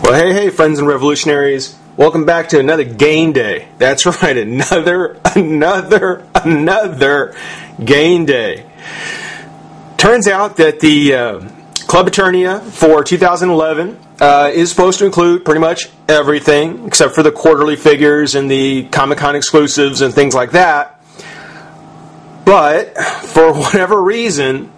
Well, hey, friends and revolutionaries. Welcome back to another game day. That's right, another game day. Turns out that the Club Eternia for 2011 is supposed to include pretty much everything except for the quarterly figures and the Comic-Con exclusives and things like that. But for whatever reason,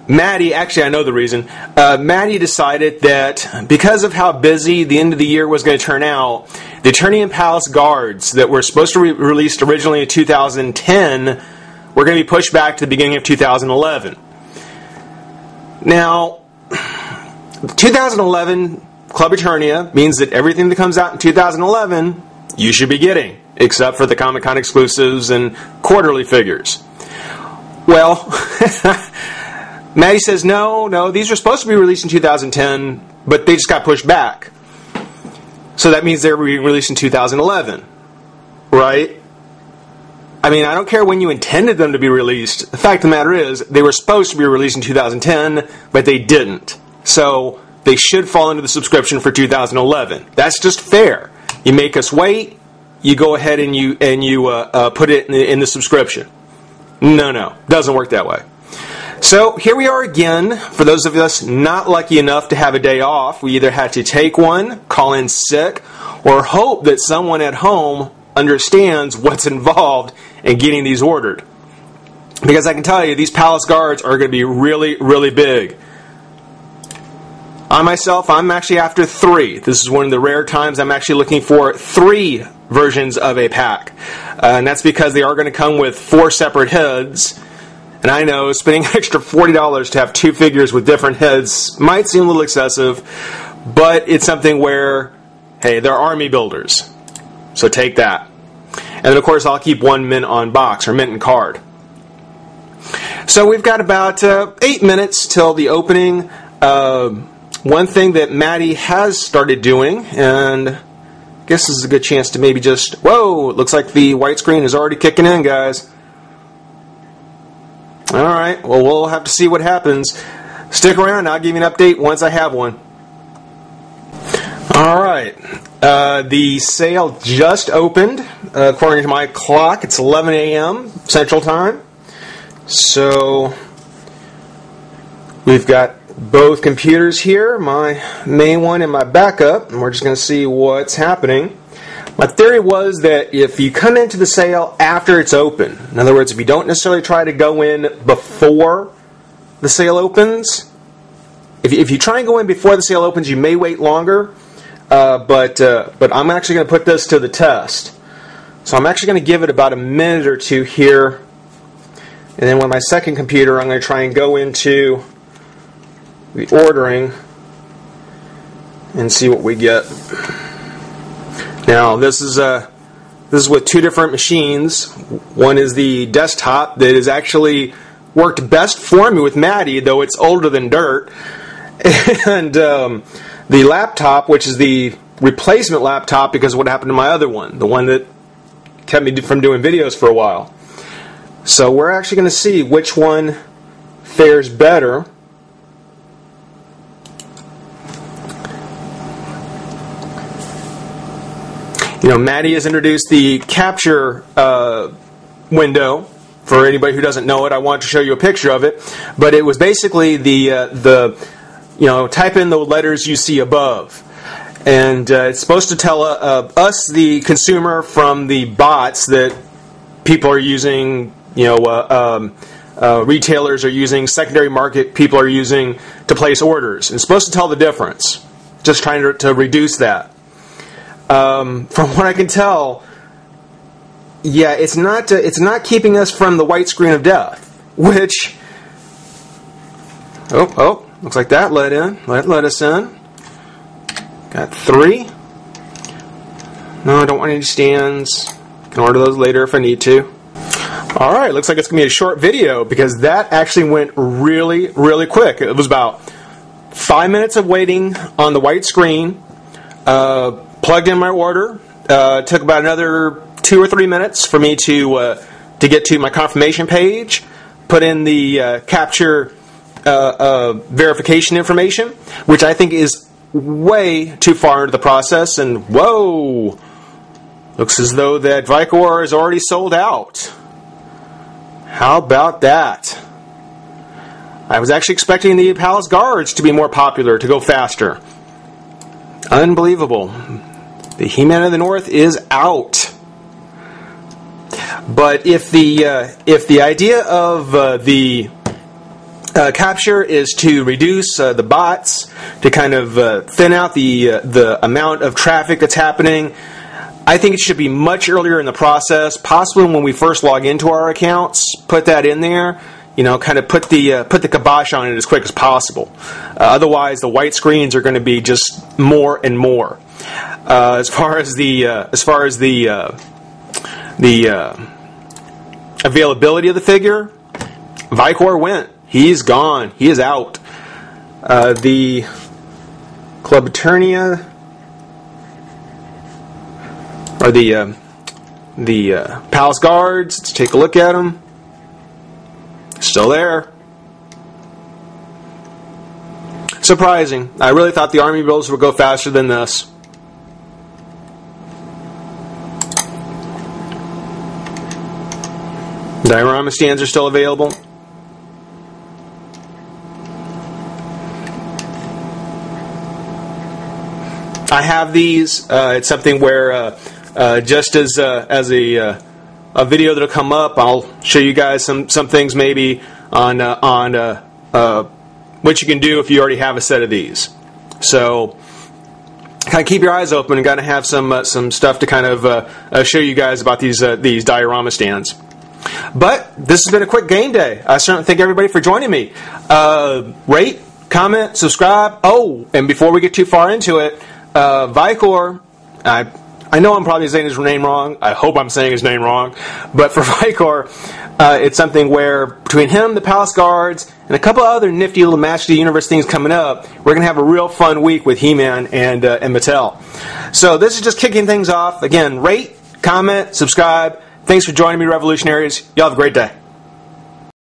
Maddie, actually I know the reason, Maddie decided that because of how busy the end of the year was going to turn out, the Eternian Palace guards that were supposed to be released originally in 2010 were going to be pushed back to the beginning of 2011. Now, 2011 Club Eternia means that everything that comes out in 2011 you should be getting, except for the Comic-Con exclusives and quarterly figures. Well, Maddie says, no, these were supposed to be released in 2010, but they just got pushed back. So that means they're being released in 2011, right? I mean, I don't care when you intended them to be released. The fact of the matter is, they were supposed to be released in 2010, but they didn't. So they should fall into the subscription for 2011. That's just fair. You make us wait, you go ahead and you put it in the subscription. No, doesn't work that way. So here we are again. For those of us not lucky enough to have a day off, we either had to take one, call in sick, or hope that someone at home understands what's involved in getting these ordered. Because I can tell you, these Palace guards are going to be really, really big. I myself, I'm actually after 3. This is one of the rare times I'm actually looking for 3 versions of a pack. And that's because they are going to come with 4 separate heads. And I know spending an extra $40 to have 2 figures with different heads might seem a little excessive, but it's something where, hey, they're army builders. So take that. And then, of course, I'll keep 1 mint on box, or mint and card. So we've got about 8 minutes till the opening. One thing that Maddie has started doing, and I guess this is a good chance to maybe just, whoa, it looks like the white screen is already kicking in, guys. Alright, well, we'll have to see what happens. Stick around, I'll give you an update once I have one. Alright, the sale just opened. According to my clock, it's 11 a.m. Central Time. So, we've got both computers here, my main one and my backup, and we're just going to see what's happening. My theory was that if you come into the sale after it's open, in other words, if you don't necessarily try to go in before the sale opens, if you try and go in before the sale opens, you may wait longer, but I'm actually going to put this to the test. So I'm actually going to give it about a minute or two here, and then with my second computer, I'm going to try and go into the ordering and see what we get. Now, this is with 2 different machines. One is the desktop that has actually worked best for me with Maddie, though it's older than dirt. And the laptop, which is the replacement laptop because of what happened to my other one, the one that kept me from doing videos for a while. So we're actually going to see which one fares better. You know, Maddie has introduced the capture window. For anybody who doesn't know it, I want to show you a picture of it. But it was basically the type in the letters you see above. And it's supposed to tell us, the consumer, from the bots that people are using, retailers are using, secondary market people are using to place orders. It's supposed to tell the difference. Just trying to reduce that. From what I can tell, yeah, it's not keeping us from the white screen of death, which, looks like that let us in. Got 3. No, I don't want any stands. Can order those later if I need to. Alright, looks like it's going to be a short video because that actually went really, really quick. It was about 5 minutes of waiting on the white screen. Plugged in my order. Took about another 2 or 3 minutes for me to get to my confirmation page. Put in the capture verification information, which I think is way too far into the process. And whoa, looks as though that Vicor is already sold out. How about that? I was actually expecting the Palace Guards to be more popular, to go faster. Unbelievable. The He-Man of the North is out. But if the idea of the capture is to reduce the bots, to kind of thin out the amount of traffic that's happening, I think it should be much earlier in the process, possibly when we first log into our accounts. Put that in there, kind of put the kibosh on it as quick as possible. Otherwise, the white screens are going to be just more and more. As far as the availability of the figure, Vicor went. He's gone. He is out. The Club Eternia, or the Palace Guards. Let's take a look at them. Still there. Surprising. I really thought the army builds would go faster than this. Diorama stands are still available. I have these. It's something where just as a video that'll come up, I'll show you guys some things maybe on what you can do if you already have a set of these. So kind of keep your eyes open and got to have some stuff to kind of show you guys about these diorama stands. But this has been a quick game day. I certainly thank everybody for joining me. Rate, comment, subscribe. Oh, and before we get too far into it, Vicor, I know I'm probably saying his name wrong. I hope I'm saying his name wrong. But for Vicor, it's something where between him, the Palace Guards, and a couple other nifty little Master of the Universe things coming up, we're going to have a real fun week with He-Man and Mattel. So this is just kicking things off. Again, rate, comment, subscribe. Thanks for joining me, Revolutionaries. Y'all have a great day.